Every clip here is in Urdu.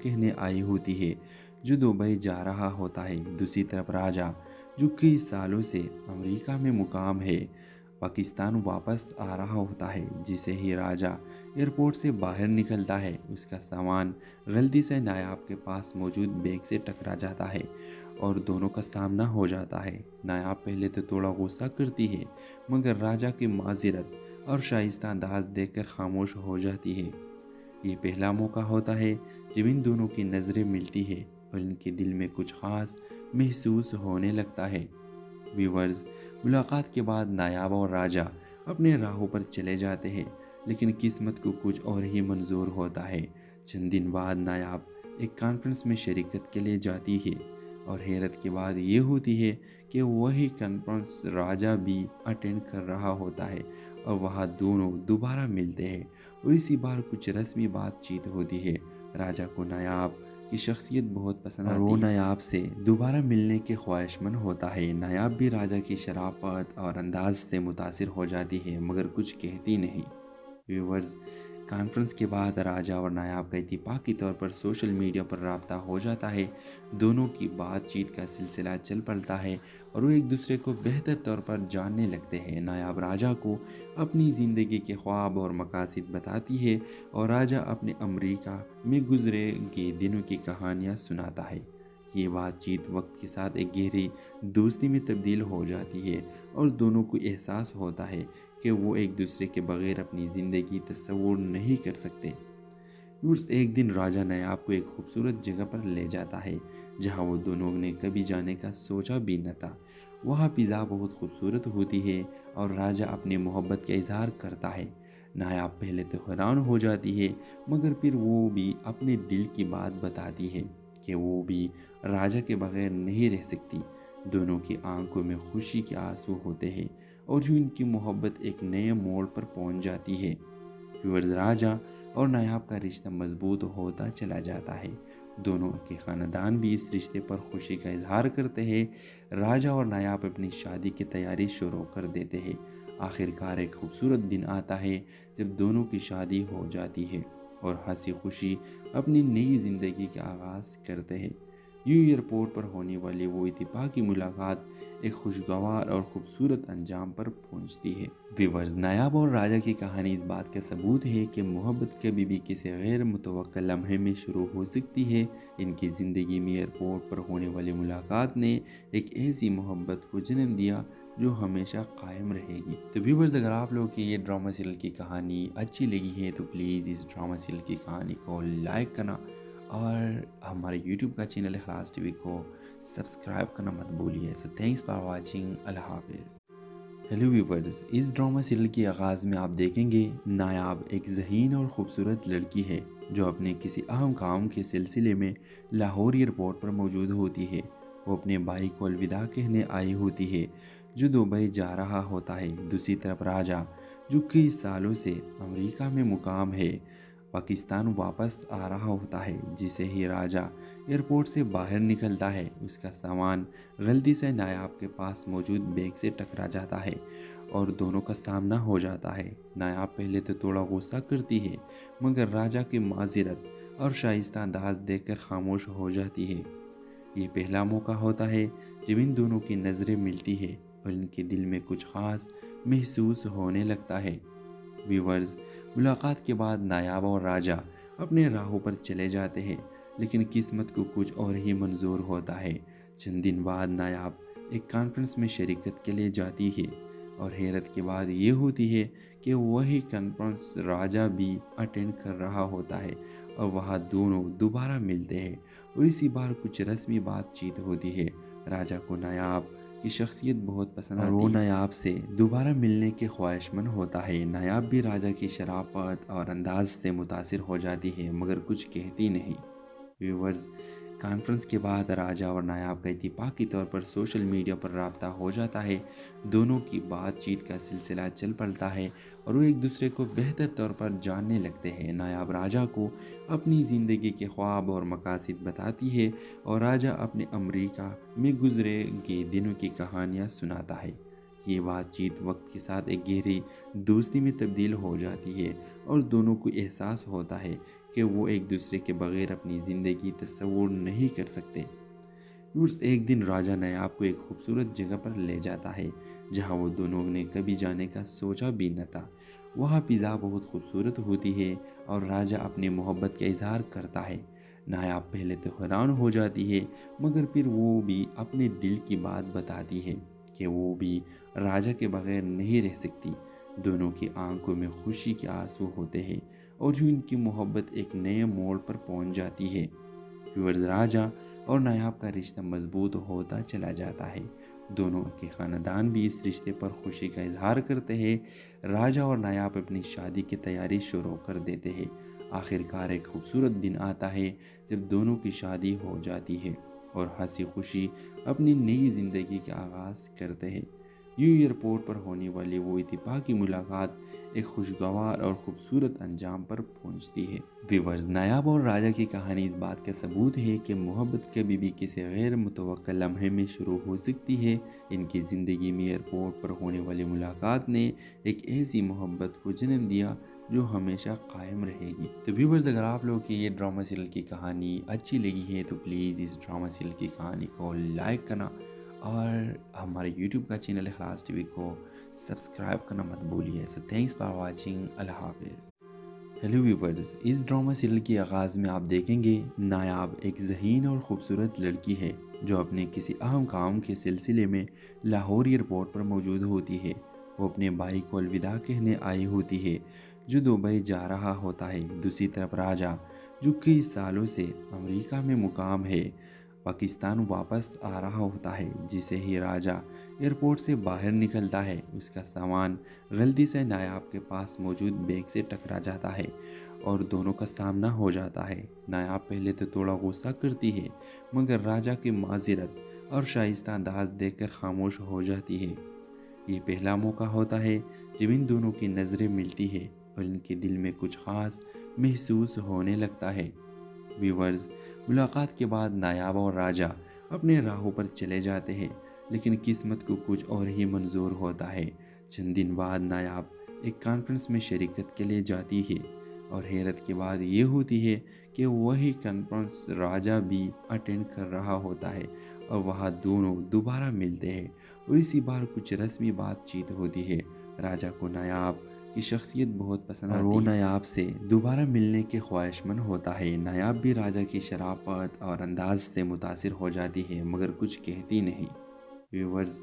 کہنے آئی ہوتی ہے جو دبئی جا رہا ہوتا ہے۔ دوسری طرف راجا جو کئی سالوں سے امریکہ میں مقام ہے پاکستان واپس آ رہا ہوتا ہے۔ جسے ہی راجا ایئرپورٹ سے باہر نکلتا ہے اس کا سامان غلطی سے نایاب کے پاس موجود بیگ سے ٹکرا جاتا ہے اور دونوں کا سامنا ہو جاتا ہے۔ نایاب پہلے تو تھوڑا غصہ کرتی ہے مگر راجا کی معذرت اور شائستہ انداز دیکھ کر خاموش ہو جاتی ہے۔ یہ پہلا موقع ہوتا ہے جب ان دونوں کی نظریں ملتی ہے اور ان کے دل میں کچھ خاص محسوس ہونے لگتا ہے۔ ویورز، ملاقات کے بعد نایاب اور راجا اپنے راہوں پر چلے جاتے ہیں لیکن قسمت کو کچھ اور ہی منظور ہوتا ہے۔ چند دن بعد نایاب ایک کانفرنس میں شرکت کے لیے جاتی ہے اور حیرت کی بات یہ ہوتی ہے کہ وہی کانفرنس راجا بھی اٹینڈ کر رہا ہوتا ہے اور وہاں دونوں دوبارہ ملتے ہیں اور اسی بار کچھ رسمی بات چیت ہوتی ہے۔ راجا کو نایاب کی شخصیت بہت پسند آتی ہے اور وہ نایاب سے دوبارہ ملنے کے خواہشمند ہوتا ہے۔ نایاب بھی راجا کی شرافت اور انداز سے متاثر ہو جاتی ہے مگر کچھ کہتی نہیں۔ ویورز، کانفرنس کے بعد راجا اور نایاب کا اتفاقی طور پر سوشل میڈیا پر رابطہ ہو جاتا ہے۔ دونوں کی بات چیت کا سلسلہ چل پڑتا ہے اور وہ ایک دوسرے کو بہتر طور پر جاننے لگتے ہیں۔ نایاب راجا کو اپنی زندگی کے خواب اور مقاصد بتاتی ہے اور راجا اپنے امریکہ میں گزرے گئے دنوں کی کہانیاں سناتا ہے۔ یہ بات چیت وقت کے ساتھ ایک گہری دوستی میں تبدیل ہو جاتی ہے اور دونوں کو احساس ہوتا ہے کہ وہ ایک دوسرے کے بغیر اپنی زندگی تصور نہیں کر سکتے۔ ایک دن راجا نایاب کو ایک خوبصورت جگہ پر لے جاتا ہے جہاں وہ دونوں نے کبھی جانے کا سوچا بھی نہ تھا۔ وہاں فضا بہت خوبصورت ہوتی ہے اور راجا اپنی محبت کا اظہار کرتا ہے۔ نایاب پہلے تو حیران ہو جاتی ہے مگر پھر وہ بھی اپنے دل کی بات بتاتی ہے کہ وہ بھی راجا کے بغیر نہیں رہ سکتی۔ دونوں کی آنکھوں میں خوشی کے آنسو ہوتے ہیں اور یوں ان کی محبت ایک نئے موڑ پر پہنچ جاتی ہے۔ راجا اور نایاب کا رشتہ مضبوط ہوتا چلا جاتا ہے۔ دونوں کے خاندان بھی اس رشتے پر خوشی کا اظہار کرتے ہیں۔ راجا اور نایاب اپنی شادی کی تیاری شروع کر دیتے ہیں۔ آخر کار ایک خوبصورت دن آتا ہے جب دونوں کی شادی ہو جاتی ہے اور ہنسی خوشی اپنی نئی زندگی کا آغاز کرتے ہیں۔ یوں ایئرپورٹ پر ہونے والی وہ اتفاقی ملاقات ایک خوشگوار اور خوبصورت انجام پر پہنچتی ہے۔ ویورز، نایاب اور راجا کی کہانی اس بات کا ثبوت ہے کہ محبت کبھی بھی کسی غیر متوقع لمحے میں شروع ہو سکتی ہے۔ ان کی زندگی میں ایئرپورٹ پر ہونے والی ملاقات نے ایک ایسی محبت کو جنم دیا جو ہمیشہ قائم رہے گی۔ تو ویورز، اگر آپ لوگوں کی یہ ڈرامہ سیریل کی کہانی اچھی لگی ہے تو پلیز اس ڈرامہ سیریل کی کہانی کو لائک کرنا اور ہمارے یوٹیوب کا چینل اخلاص ٹی وی کو سبسکرائب کرنا مت بھولیے۔ سو تھینکس فار واچنگ۔ اللہ حافظ۔ ہیلو ویورز، اس ڈرامہ سیریل کے آغاز میں آپ دیکھیں گے نایاب ایک ذہین اور خوبصورت لڑکی ہے جو اپنے کسی اہم کام کے سلسلے میں لاہور ایئرپورٹ پر موجود ہوتی ہے۔ وہ اپنے بھائی کو الوداع کہنے آئی ہوتی ہے جو دبئی جا رہا ہوتا ہے۔ دوسری طرف راجا جو کئی سالوں سے امریکہ میں مقام ہے پاکستان واپس آ رہا ہوتا ہے۔ جسے ہی راجا ایئرپورٹ سے باہر نکلتا ہے اس کا سامان غلطی سے نایاب کے پاس موجود بیگ سے ٹکرا جاتا ہے اور دونوں کا سامنا ہو جاتا ہے۔ نایاب پہلے تو تھوڑا غصہ کرتی ہے مگر راجا کی معذرت اور شائستہ انداز دیکھ کر خاموش ہو جاتی ہے۔ یہ پہلا موقع ہوتا ہے جب ان دونوں کی نظریں ملتی ہے اور ان کے دل میں کچھ خاص محسوس ہونے لگتا ہے۔ ویورز، ملاقات کے بعد نایاب اور راجا اپنے راہوں پر چلے جاتے ہیں لیکن قسمت کو کچھ اور ہی منظور ہوتا ہے۔ چند دن بعد نایاب ایک کانفرنس میں شرکت کے لیے جاتی ہے اور حیرت کی بات یہ ہوتی ہے کہ وہی کانفرنس راجا بھی اٹینڈ کر رہا ہوتا ہے اور وہاں دونوں دوبارہ ملتے ہیں اور اسی بار کچھ رسمی بات چیت ہوتی ہے۔ راجا کو نایاب کی شخصیت بہت پسند آتی ہے اور وہ نایاب سے دوبارہ ملنے کے خواہشمند ہوتا ہے۔ نایاب بھی راجا کی شرافت اور انداز سے متاثر ہو جاتی ہے مگر کچھ کہتی نہیں۔ ویورز، کانفرنس کے بعد راجا اور نایاب کا اتفاقی طور پر سوشل میڈیا پر رابطہ ہو جاتا ہے۔ دونوں کی بات چیت کا سلسلہ چل پڑتا ہے اور وہ ایک دوسرے کو بہتر طور پر جاننے لگتے ہیں۔ نایاب راجا کو اپنی زندگی کے خواب اور مقاصد بتاتی ہے اور راجا اپنے امریکہ میں گزرے گئے دنوں کی کہانیاں سناتا ہے۔ یہ بات چیت وقت کے ساتھ ایک گہری دوستی میں تبدیل ہو جاتی ہے اور دونوں کو احساس ہوتا ہے کہ وہ ایک دوسرے کے بغیر اپنی زندگی تصور نہیں کر سکتے۔ ایک دن راجہ نایاب کو ایک خوبصورت جگہ پر لے جاتا ہے جہاں وہ دونوں نے کبھی جانے کا سوچا بھی نہ تھا۔ وہاں فضا بہت خوبصورت ہوتی ہے اور راجہ اپنی محبت کا اظہار کرتا ہے۔ نایاب پہلے تو حیران ہو جاتی ہے مگر پھر وہ بھی اپنے دل کی بات بتاتی ہے کہ وہ بھی راجہ کے بغیر نہیں رہ سکتی۔ دونوں کی آنکھوں میں خوشی کے آنسو ہوتے ہیں اور یوں ان کی محبت ایک نئے موڑ پر پہنچ جاتی ہے۔ راجہ اور نایاب کا رشتہ مضبوط ہوتا چلا جاتا ہے۔ دونوں کے خاندان بھی اس رشتے پر خوشی کا اظہار کرتے ہیں۔ راجہ اور نایاب اپنی شادی کی تیاری شروع کر دیتے ہیں۔ آخر کار ایک خوبصورت دن آتا ہے جب دونوں کی شادی ہو جاتی ہے اور ہنسی خوشی اپنی نئی زندگی کا آغاز کرتے ہیں۔ یوں ایئرپورٹ پر ہونے والی وہ اتفاقی ملاقات ایک خوشگوار اور خوبصورت انجام پر پہنچتی ہے۔ ویورز، نایاب اور راجہ کی کہانی اس بات کا ثبوت ہے کہ محبت کبھی بھی کسی غیر متوقع لمحے میں شروع ہو سکتی ہے۔ ان کی زندگی میں ایئرپورٹ پر ہونے والی ملاقات نے ایک ایسی محبت کو جنم دیا جو ہمیشہ قائم رہے گی۔ تو ویورز، اگر آپ لوگوں کی یہ ڈرامہ سیریل کی کہانی اچھی لگی ہے تو پلیز اس ڈرامہ سیریل کی کہانی کو لائک کرنا اور ہمارے یوٹیوب کا چینل اخلاص ٹی وی کو سبسکرائب کرنا مت بھولیے۔ سو تھینکس فار واچنگ۔ اللہ حافظ۔ ہیلو ویورز، اس ڈرامہ سیریل کے آغاز میں آپ دیکھیں گے نایاب ایک ذہین اور خوبصورت لڑکی ہے جو اپنے کسی اہم کام کے سلسلے میں لاہور ایئرپورٹ پر موجود ہوتی ہے۔ وہ اپنے بھائی کو الوداع کہنے آئی ہوتی ہے جو دبئی جا رہا ہوتا ہے۔ دوسری طرف راجہ جو کئی سالوں سے امریکہ میں مقام ہے پاکستان واپس آ رہا ہوتا ہے۔ جسے ہی راجہ ایئرپورٹ سے باہر نکلتا ہے اس کا سامان غلطی سے نایاب کے پاس موجود بیگ سے ٹکرا جاتا ہے اور دونوں کا سامنا ہو جاتا ہے۔ نایاب پہلے تو تھوڑا غصہ کرتی ہے مگر راجہ کی معذرت اور شائستہ انداز دیکھ کر خاموش ہو جاتی ہے۔ یہ پہلا موقع ہوتا ہے جب ان دونوں کی نظریں ملتی ہے اور ان کے دل میں کچھ خاص محسوس ہونے لگتا ہے۔ ویورز، ملاقات کے بعد نایاب اور راجہ اپنے راہوں پر چلے جاتے ہیں لیکن قسمت کو کچھ اور ہی منظور ہوتا ہے۔ چند دن بعد نایاب ایک کانفرنس میں شرکت کے لیے جاتی ہے اور حیرت کی بات یہ ہوتی ہے کہ وہی کانفرنس راجہ بھی اٹینڈ کر رہا ہوتا ہے اور وہاں دونوں دوبارہ ملتے ہیں اور اسی بار کچھ رسمی بات چیت ہوتی ہے۔ راجہ کو نایاب کی شخصیت بہت پسند آتی ہے اور وہ نایاب سے دوبارہ ملنے کے خواہش مند ہوتا ہے۔ نایاب بھی راجہ کی شرافت اور انداز سے متاثر ہو جاتی ہے مگر کچھ کہتی نہیں۔ ویورز،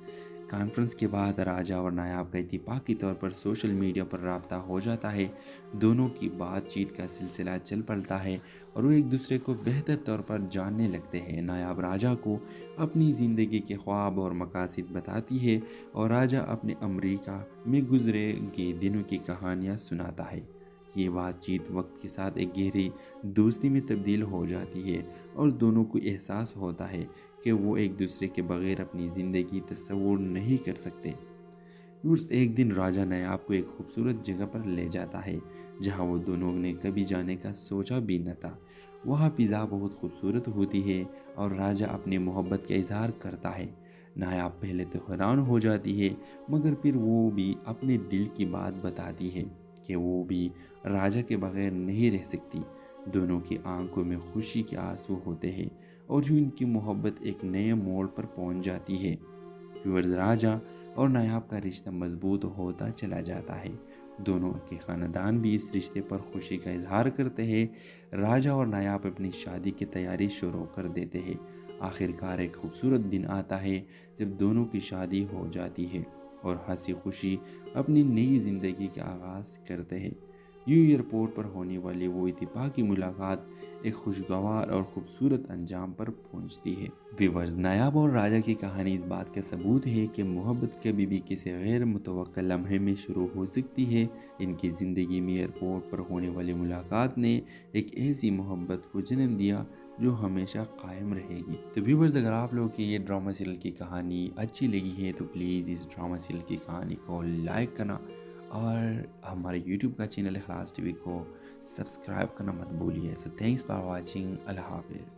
کانفرنس کے بعد راجہ اور نایاب کا اتفاقی طور پر سوشل میڈیا پر رابطہ ہو جاتا ہے۔ دونوں کی بات چیت کا سلسلہ چل پڑتا ہے اور وہ ایک دوسرے کو بہتر طور پر جاننے لگتے ہیں۔ نایاب راجہ کو اپنی زندگی کے خواب اور مقاصد بتاتی ہے اور راجہ اپنے امریکہ میں گزرے گئے دنوں کی کہانیاں سناتا ہے۔ یہ بات چیت وقت کے ساتھ ایک گہری دوستی میں تبدیل ہو جاتی ہے اور دونوں کو احساس ہوتا ہے کہ وہ ایک دوسرے کے بغیر اپنی زندگی تصور نہیں کر سکتے۔ ایک دن راجہ نایاب کو ایک خوبصورت جگہ پر لے جاتا ہے جہاں وہ دونوں نے کبھی جانے کا سوچا بھی نہ تھا۔ وہاں فضا بہت خوبصورت ہوتی ہے اور راجہ اپنی محبت کا اظہار کرتا ہے۔ نایاب پہلے تو حیران ہو جاتی ہے مگر پھر وہ بھی اپنے دل کی بات بتاتی ہے کہ وہ بھی راجہ کے بغیر نہیں رہ سکتی۔ دونوں کی آنکھوں میں خوشی کے آنسو ہوتے ہیں اور یوں ان کی محبت ایک نئے موڑ پر پہنچ جاتی ہے۔ راجہ اور نایاب کا رشتہ مضبوط ہوتا چلا جاتا ہے۔ دونوں کے خاندان بھی اس رشتے پر خوشی کا اظہار کرتے ہیں۔ راجہ اور نایاب اپنی شادی کی تیاری شروع کر دیتے ہیں۔ آخر کار ایک خوبصورت دن آتا ہے جب دونوں کی شادی ہو جاتی ہے اور ہنسی خوشی اپنی نئی زندگی کا آغاز کرتے ہیں۔ یوں ایئرپورٹ پر ہونے والی وہ اتفاقی ملاقات ایک خوشگوار اور خوبصورت انجام پر پہنچتی ہے۔ ویورز، نایاب اور راجہ کی کہانی اس بات کا ثبوت ہے کہ محبت کبھی بھی کسی غیر متوقع لمحے میں شروع ہو سکتی ہے۔ ان کی زندگی میں ایئرپورٹ پر ہونے والی ملاقات نے ایک ایسی محبت کو جنم دیا جو ہمیشہ قائم رہے گی۔ تو ویورز، اگر آپ لوگوں کی یہ ڈرامہ سیریل کی کہانی اچھی لگی ہے تو پلیز اس ڈرامہ سیریل کی کہانی کو لائک کرنا اور ہمارے یوٹیوب کا چینل اخلاص ٹی وی کو سبسکرائب کرنا مت بھولیے۔ سو تھینکس فار واچنگ۔ اللہ حافظ۔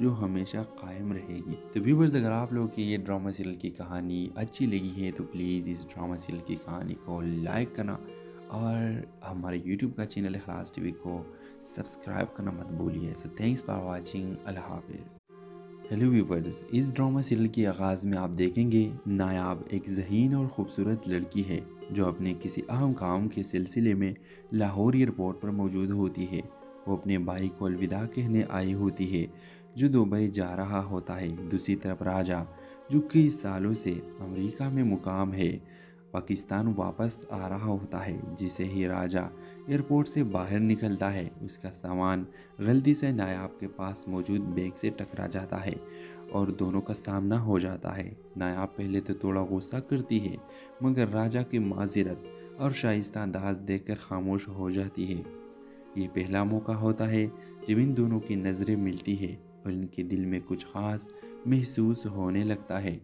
جو ہمیشہ قائم رہے گی۔ تو ویورز، اگر آپ لوگوں کی یہ ڈرامہ سیریل کی کہانی اچھی لگی ہے تو پلیز اس ڈرامہ سیریل کی کہانی کو لائک کرنا اور ہمارے یوٹیوب کا چینل اخلاص ٹی وی کو سبسکرائب کرنا مت بھولیے۔ سو تھینکس فار واچنگ، اللہ حافظ۔ ہیلو ویورز، اس ڈرامہ سیریل کے آغاز میں آپ دیکھیں گے نایاب ایک ذہین اور خوبصورت لڑکی ہے جو اپنے کسی اہم کام کے سلسلے میں لاہور ایئرپورٹ پر موجود ہوتی ہے۔ وہ اپنے بھائی کو الوداع کہنے آئی ہوتی ہے جو دبئی جا رہا ہوتا ہے۔ دوسری طرف راجہ، جو کئی سالوں سے امریکہ میں مقام ہے، پاکستان واپس آ رہا ہوتا ہے۔ جسے ہی راجہ ایئرپورٹ سے باہر نکلتا ہے، اس کا سامان غلطی سے نایاب کے پاس موجود بیگ سے ٹکرا جاتا ہے اور دونوں کا سامنا ہو جاتا ہے۔ نایاب پہلے تو تھوڑا غصہ کرتی ہے، مگر راجہ کی معذرت اور شائستہ انداز دیکھ کر خاموش ہو جاتی ہے۔ یہ پہلا موقع ہوتا ہے جب ان دونوں کی نظریں ملتی ہے اور ان کے دل میں کچھ خاص محسوس ہونے لگتا ہے۔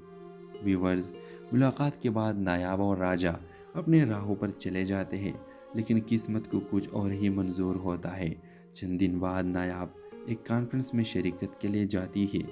ویورز، ملاقات کے بعد نایاب اور راجہ اپنے راہوں پر چلے جاتے ہیں، لیکن قسمت کو کچھ اور ہی منظور ہوتا ہے۔ چند دن بعد نایاب ایک کانفرنس میں شرکت کے لیے جاتی ہے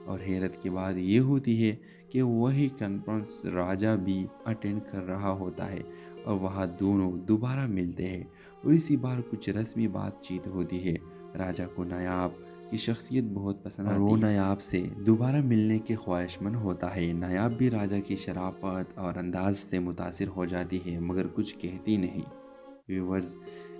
اور حیرت کی بات یہ ہوتی ہے کہ وہی کانفرنس راجہ بھی اٹینڈ کر رہا ہوتا ہے اور وہاں دونوں دوبارہ ملتے ہیں اور اسی بار کچھ رسمی بات چیت ہوتی ہے۔ راجہ کو نایاب کی شخصیت بہت پسند آتی ہے اور وہ نایاب سے دوبارہ ملنے کے خواہشمند ہوتا ہے۔ نایاب بھی راجہ کی شرافت اور انداز سے متاثر ہو جاتی ہے، مگر کچھ کہتی نہیں۔ ویورز،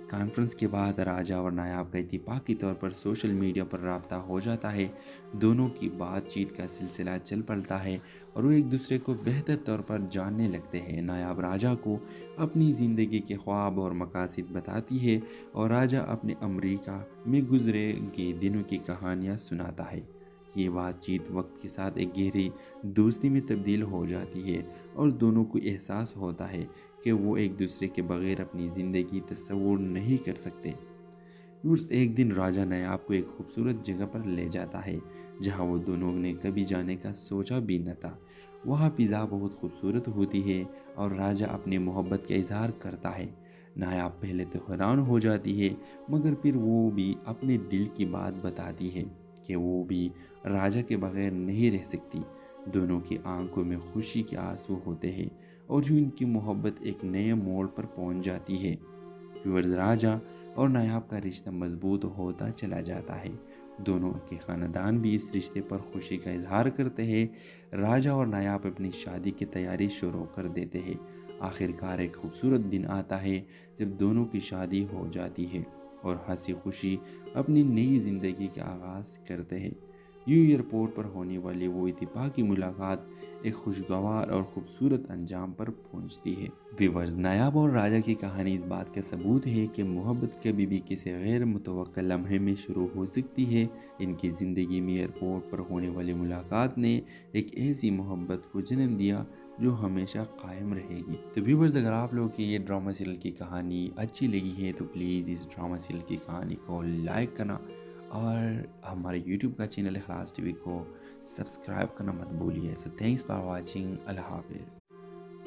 کانفرنس کے بعد راجہ اور نایاب کا اتفاقی طور پر سوشل میڈیا پر رابطہ ہو جاتا ہے۔ دونوں کی بات چیت کا سلسلہ چل پڑتا ہے اور وہ ایک دوسرے کو بہتر طور پر جاننے لگتے ہیں۔ نایاب راجہ کو اپنی زندگی کے خواب اور مقاصد بتاتی ہے اور راجہ اپنے امریکہ میں گزرے گئے دنوں کی کہانیاں سناتا ہے۔ یہ بات چیت وقت کے ساتھ ایک گہری دوستی میں تبدیل ہو جاتی ہے اور دونوں کو احساس ہوتا ہے کہ وہ ایک دوسرے کے بغیر اپنی زندگی تصور نہیں کر سکتے۔ ایک دن راجہ نایاب کو ایک خوبصورت جگہ پر لے جاتا ہے جہاں وہ دونوں نے کبھی جانے کا سوچا بھی نہ تھا۔ وہاں فضا بہت خوبصورت ہوتی ہے اور راجہ اپنی محبت کا اظہار کرتا ہے۔ نایاب پہلے تو حیران ہو جاتی ہے، مگر پھر وہ بھی اپنے دل کی بات بتاتی ہے کہ وہ بھی راجہ کے بغیر نہیں رہ سکتی۔ دونوں کی آنکھوں میں خوشی کے آنسو ہوتے ہیں اور یوں ان کی محبت ایک نئے موڑ پر پہنچ جاتی ہے۔ راجہ اور نایاب کا رشتہ مضبوط ہوتا چلا جاتا ہے۔ دونوں کے خاندان بھی اس رشتے پر خوشی کا اظہار کرتے ہیں۔ راجہ اور نایاب اپنی شادی کی تیاری شروع کر دیتے ہیں۔ آخر کار ایک خوبصورت دن آتا ہے جب دونوں کی شادی ہو جاتی ہے اور ہنسی خوشی اپنی نئی زندگی کا آغاز کرتے ہیں۔ یوں ایئرپورٹ پر ہونے والی وہ اتفاقی ملاقات ایک خوشگوار اور خوبصورت انجام پر پہنچتی ہے۔ ویورز، نایاب اور راجہ کی کہانی اس بات کا ثبوت ہے کہ محبت کبھی بھی کسی غیر متوقع لمحے میں شروع ہو سکتی ہے۔ ان کی زندگی میں ایئرپورٹ پر ہونے والی ملاقات نے ایک ایسی محبت کو جنم دیا جو ہمیشہ قائم رہے گی۔ تو ویورز، اگر آپ لوگوں کی یہ ڈرامہ سیریل کی کہانی اچھی لگی ہے تو پلیز اس ڈرامہ سیریل کی کہانی کو لائک کرنا اور ہمارے یوٹیوب کا چینل اخلاص ٹی وی کو سبسکرائب کرنا مت بھولیے۔ سو تھینکس فار واچنگ، اللہ حافظ۔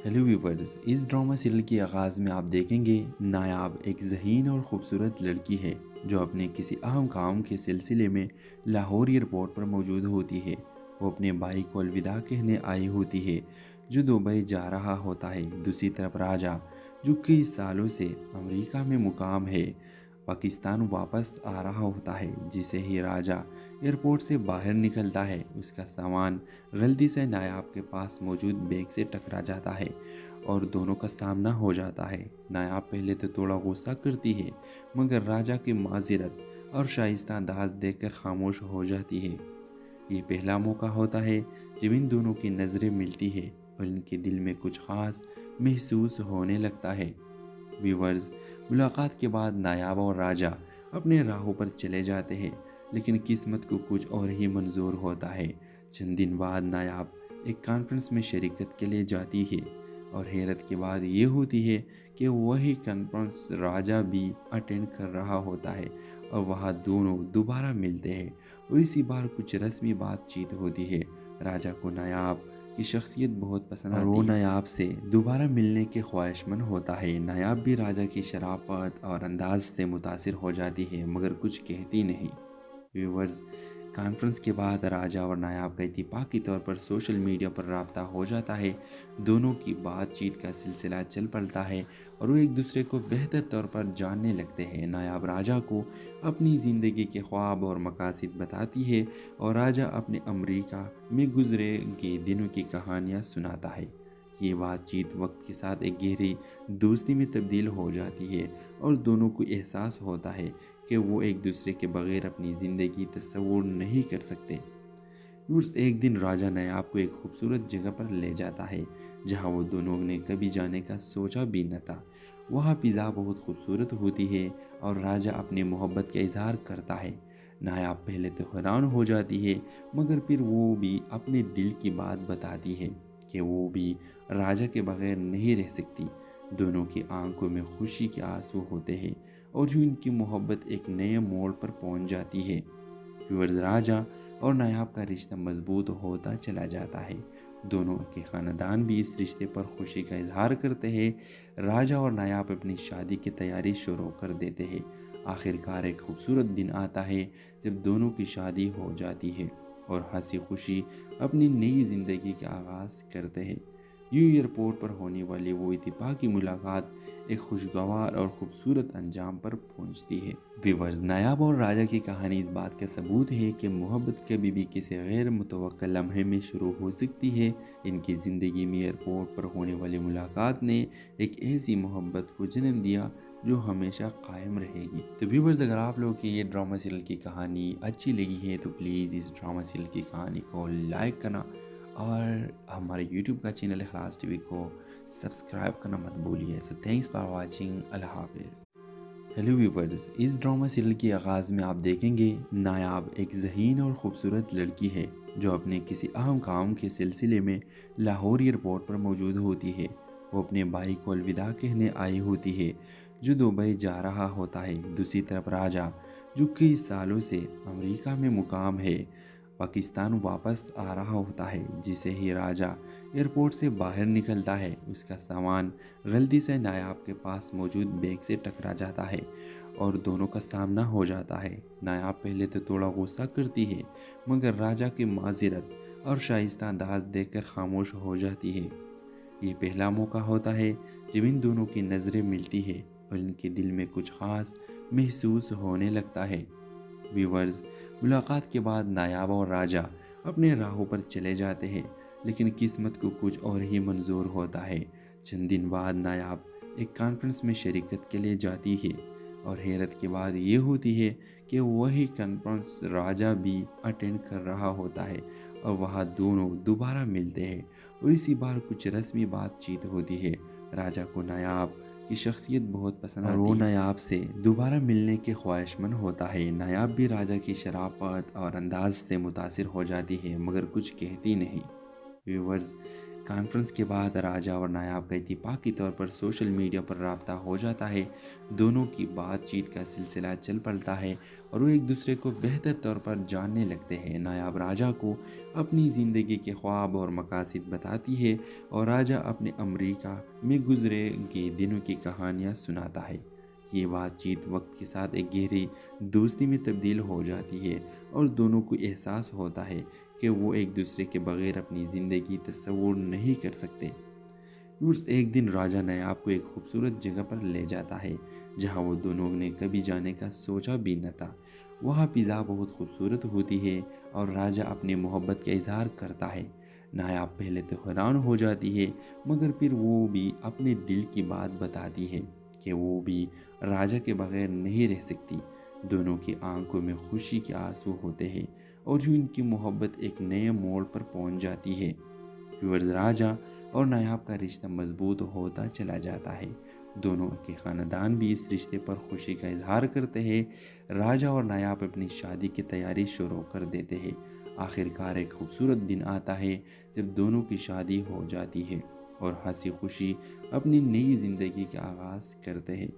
ہیلو ویورز، اس ڈرامہ سیریل کے آغاز میں آپ دیکھیں گے نایاب ایک ذہین اور خوبصورت لڑکی ہے جو اپنے کسی اہم کام کے سلسلے میں لاہور ایئرپورٹ پر موجود ہوتی ہے۔ وہ اپنے بھائی کو الوداع کہنے آئی ہوتی ہے جو دبئی جا رہا ہوتا ہے۔ دوسری طرف راجہ، جو کئی سالوں سے امریکہ میں مقام ہے، پاکستان واپس آ رہا ہوتا ہے۔ جسے ہی راجہ ایئرپورٹ سے باہر نکلتا ہے، اس کا سامان غلطی سے نایاب کے پاس موجود بیگ سے ٹکرا جاتا ہے اور دونوں کا سامنا ہو جاتا ہے۔ نایاب پہلے تو تھوڑا غصہ کرتی ہے، مگر راجہ کی معذرت اور شائستہ انداز دیکھ کر خاموش ہو جاتی ہے۔ یہ پہلا موقع ہوتا ہے جب ان دونوں کی نظریں ملتی ہے اور ان کے دل میں کچھ خاص محسوس ہونے لگتا ہے۔ ویورز، ملاقات کے بعد نایاب اور راجہ اپنے راہوں پر چلے جاتے ہیں، لیکن قسمت کو کچھ اور ہی منظور ہوتا ہے۔ چند دن بعد نایاب ایک کانفرنس میں شرکت کے لیے جاتی ہے اور حیرت کی بات یہ ہوتی ہے کہ وہی کانفرنس راجہ بھی اٹینڈ کر رہا ہوتا ہے اور وہاں دونوں دوبارہ ملتے ہیں اور اسی بار کچھ رسمی بات چیت ہوتی ہے۔ راجہ کو نایاب کی شخصیت بہت پسند آتی ہے اور وہ نایاب سے دوبارہ ملنے کے خواہشمند ہوتا ہے۔ نایاب بھی راجہ کی شرافت اور انداز سے متاثر ہو جاتی ہے، مگر کچھ کہتی نہیں۔ ویورز، کانفرنس کے بعد راجا اور نایاب کا اتفاقی طور پر سوشل میڈیا پر رابطہ ہو جاتا ہے۔ دونوں کی بات چیت کا سلسلہ چل پڑتا ہے اور وہ ایک دوسرے کو بہتر طور پر جاننے لگتے ہیں۔ نایاب راجا کو اپنی زندگی کے خواب اور مقاصد بتاتی ہے اور راجا اپنے امریکہ میں گزرے گئے دنوں کی کہانیاں سناتا ہے۔ یہ بات چیت وقت کے ساتھ ایک گہری دوستی میں تبدیل ہو جاتی ہے اور دونوں کو احساس ہوتا ہے کہ وہ ایک دوسرے کے بغیر اپنی زندگی تصور نہیں کر سکتے۔ ایک دن راجا نایاب کو ایک خوبصورت جگہ پر لے جاتا ہے جہاں وہ دونوں نے کبھی جانے کا سوچا بھی نہ تھا۔ وہاں فضا بہت خوبصورت ہوتی ہے اور راجا اپنے محبت کا اظہار کرتا ہے۔ نایاب پہلے تو حیران ہو جاتی ہے مگر پھر وہ بھی اپنے دل کی بات بتاتی ہے کہ وہ بھی راجا کے بغیر نہیں رہ سکتی۔ دونوں کی آنکھوں میں خوشی کے آنسو ہوتے ہیں اور یوں ان کی محبت ایک نئے موڑ پر پہنچ جاتی ہے۔ راجا اور نایاب کا رشتہ مضبوط ہوتا چلا جاتا ہے۔ دونوں کے خاندان بھی اس رشتے پر خوشی کا اظہار کرتے ہیں۔ راجا اور نایاب اپنی شادی کی تیاری شروع کر دیتے ہیں۔ آخر کار ایک خوبصورت دن آتا ہے جب دونوں کی شادی ہو جاتی ہے اور ہنسی خوشی اپنی نئی زندگی کا آغاز کرتے ہیں۔ ایئرپورٹ پر ہونے والی وہ اتفاقی ملاقات ایک خوشگوار اور خوبصورت انجام پر پہنچتی ہے۔ نایاب اور راجا کی کہانی اس بات کا ثبوت ہے کہ محبت کبھی بھی کسی غیر متوقع لمحے میں شروع ہو سکتی ہے۔ ان کی زندگی میں ایئرپورٹ پر ہونے والی ملاقات نے ایک ایسی محبت کو جنم دیا جو ہمیشہ قائم رہے گی۔ تو ویورز، اگر آپ لوگوں کی یہ ڈرامہ سیریل کی کہانی اچھی لگی ہے تو پلیز اس ڈرامہ سیریل کی کہانی کو لائک کرنا اور ہمارے یوٹیوب کا چینل اخلاص ٹی وی کو سبسکرائب کرنا مت بھولیے۔ سو تھینکس فار واچنگ۔ اللہ حافظ۔ ہیلو ویورز، اس ڈرامہ سیریل کے آغاز میں آپ دیکھیں گے نایاب ایک ذہین اور خوبصورت لڑکی ہے جو اپنے کسی اہم کام کے سلسلے میں لاہور ایئرپورٹ پر موجود ہوتی ہے۔ وہ اپنے بھائی کو الوداع کہنے آئی ہوتی ہے جو دبئی جا رہا ہوتا ہے۔ دوسری طرف راجا جو کئی سالوں سے امریکہ میں مقام ہے پاکستان واپس آ رہا ہوتا ہے۔ جسے ہی راجا ایئرپورٹ سے باہر نکلتا ہے اس کا سامان غلطی سے نایاب کے پاس موجود بیگ سے ٹکرا جاتا ہے اور دونوں کا سامنا ہو جاتا ہے۔ نایاب پہلے تو تھوڑا غصہ کرتی ہے مگر راجا کی معذرت اور شائستہ انداز دیکھ کر خاموش ہو جاتی ہے۔ یہ پہلا موقع ہوتا ہے جب ان دونوں کی نظریں ملتی ہے اور ان کے دل میں کچھ خاص محسوس ہونے لگتا ہے۔ ویورز، ملاقات کے بعد نایاب اور راجا اپنے راہوں پر چلے جاتے ہیں لیکن قسمت کو کچھ اور ہی منظور ہوتا ہے۔ چند دن بعد نایاب ایک کانفرنس میں شرکت کے لیے جاتی ہے اور حیرت کی بات یہ ہوتی ہے کہ وہی کانفرنس راجا بھی اٹینڈ کر رہا ہوتا ہے اور وہاں دونوں دوبارہ ملتے ہیں اور اسی بار کچھ رسمی بات چیت ہوتی ہے۔ راجا کو نایاب کی شخصیت بہت پسند آتی ہے اور وہ نایاب سے دوبارہ ملنے کے خواہش مند ہوتا ہے۔ نایاب بھی راجا کی شرافت اور انداز سے متاثر ہو جاتی ہے مگر کچھ کہتی نہیں۔ ویورز، کانفرنس کے بعد راجا اور نایاب کا اتفاقی طور پر سوشل میڈیا پر رابطہ ہو جاتا ہے۔ دونوں کی بات چیت کا سلسلہ چل پڑتا ہے اور وہ ایک دوسرے کو بہتر طور پر جاننے لگتے ہیں۔ نایاب راجا کو اپنی زندگی کے خواب اور مقاصد بتاتی ہے اور راجا اپنے امریکہ میں گزرے گئے دنوں کی کہانیاں سناتا ہے۔ یہ بات چیت وقت کے ساتھ ایک گہری دوستی میں تبدیل ہو جاتی ہے اور دونوں کو احساس ہوتا ہے کہ وہ ایک دوسرے کے بغیر اپنی زندگی تصور نہیں کر سکتے۔ ایک دن راجا نایاب کو ایک خوبصورت جگہ پر لے جاتا ہے جہاں وہ دونوں نے کبھی جانے کا سوچا بھی نہ تھا۔ وہاں فضا بہت خوبصورت ہوتی ہے اور راجا اپنے محبت کا اظہار کرتا ہے۔ نایاب پہلے تو حیران ہو جاتی ہے مگر پھر وہ بھی اپنے دل کی بات بتاتی ہے کہ وہ بھی راجا کے بغیر نہیں رہ سکتی۔ دونوں کی آنکھوں میں خوشی کے آنسو ہوتے ہیں اور یوں ان کی محبت ایک نئے موڑ پر پہنچ جاتی ہے۔ راجا اور نایاب کا رشتہ مضبوط ہوتا چلا جاتا ہے۔ دونوں کے خاندان بھی اس رشتے پر خوشی کا اظہار کرتے ہیں۔ راجا اور نایاب اپنی شادی کی تیاری شروع کر دیتے ہیں۔ آخر کار ایک خوبصورت دن آتا ہے جب دونوں کی شادی ہو جاتی ہے اور ہنسی خوشی اپنی نئی زندگی کا آغاز کرتے ہیں۔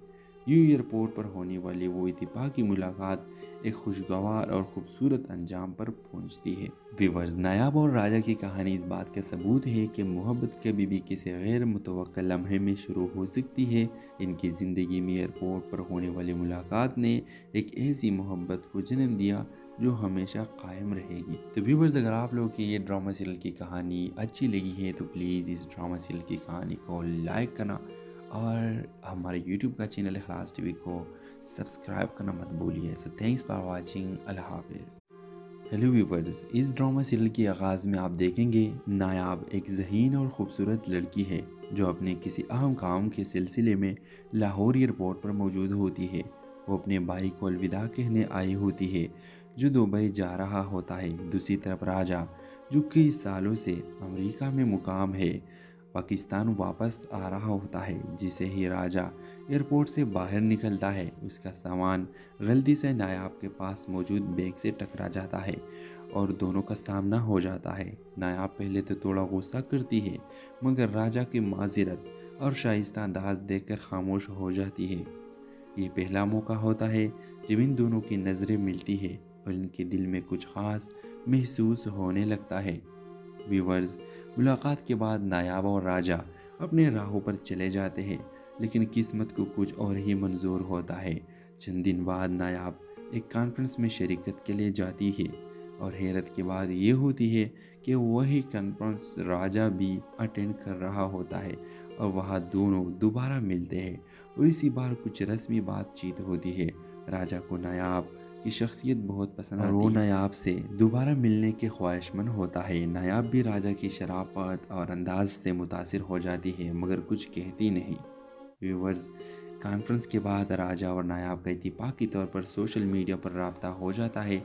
ایئرپورٹ پر ہونے والی وہ اتفاقی ملاقات ایک خوشگوار اور خوبصورت انجام پر پہنچتی ہے۔ ویورز، نایاب اور راجا کی کہانی اس بات کا ثبوت ہے کہ محبت کبھی بھی کسی غیر متوقع لمحے میں شروع ہو سکتی ہے۔ ان کی زندگی میں ایئرپورٹ پر ہونے والی ملاقات نے ایک ایسی محبت کو جنم دیا جو ہمیشہ قائم رہے گی۔ تو ویورز، اگر آپ لوگوں کی یہ ڈرامہ سیریل کی کہانی اچھی لگی ہے تو پلیز اس ڈرامہ سیریل کی کہانی کو لائک کرنا اور ہمارے یوٹیوب کا چینل اخلاص ٹی وی کو سبسکرائب کرنا مت بھولیے۔ سو تھینکس فار واچنگ، اللہ حافظ۔ ہیلو ویورز، اس ڈرامہ سیریل کے آغاز میں آپ دیکھیں گے نایاب ایک ذہین اور خوبصورت لڑکی ہے جو اپنے کسی اہم کام کے سلسلے میں لاہور ایئرپورٹ پر موجود ہوتی ہے۔ وہ اپنے بھائی کو الوداع کہنے آئی ہوتی ہے جو دبئی جا رہا ہوتا ہے۔ دوسری طرف راجا، جو کئی سالوں سے امریکہ میں مقام ہے، پاکستان واپس آ رہا ہوتا ہے۔ جسے ہی راجا ایئرپورٹ سے باہر نکلتا ہے، اس کا سامان غلطی سے نایاب کے پاس موجود بیگ سے ٹکرا جاتا ہے اور دونوں کا سامنا ہو جاتا ہے۔ نایاب پہلے تو تھوڑا غصہ کرتی ہے، مگر راجا کی معذرت اور شائستہ انداز دیکھ کر خاموش ہو جاتی ہے۔ یہ پہلا موقع ہوتا ہے جب ان دونوں کی نظریں ملتی ہے اور ان کے دل میں کچھ خاص محسوس ہونے لگتا ہے۔ ویورز، ملاقات کے بعد نایاب اور راجا اپنے راہوں پر چلے جاتے ہیں، لیکن قسمت کو کچھ اور ہی منظور ہوتا ہے۔ چند دن بعد نایاب ایک کانفرنس میں شرکت کے لیے جاتی ہے اور حیرت کی بات یہ ہوتی ہے کہ وہی کانفرنس راجا بھی اٹینڈ کر رہا ہوتا ہے اور وہاں دونوں دوبارہ ملتے ہیں اور اسی بار کچھ رسمی بات چیت ہوتی ہے۔ راجا کو نایاب کی شخصیت بہت پسند آتی ہے اور وہ نایاب سے دوبارہ ملنے کے خواہشمند ہوتا ہے۔ نایاب بھی راجا کی شرافت اور انداز سے متاثر ہو جاتی ہے، مگر کچھ کہتی نہیں۔ ویورز، کانفرنس کے بعد راجا اور نایاب کا اتفاقی طور پر سوشل میڈیا پر رابطہ ہو جاتا ہے۔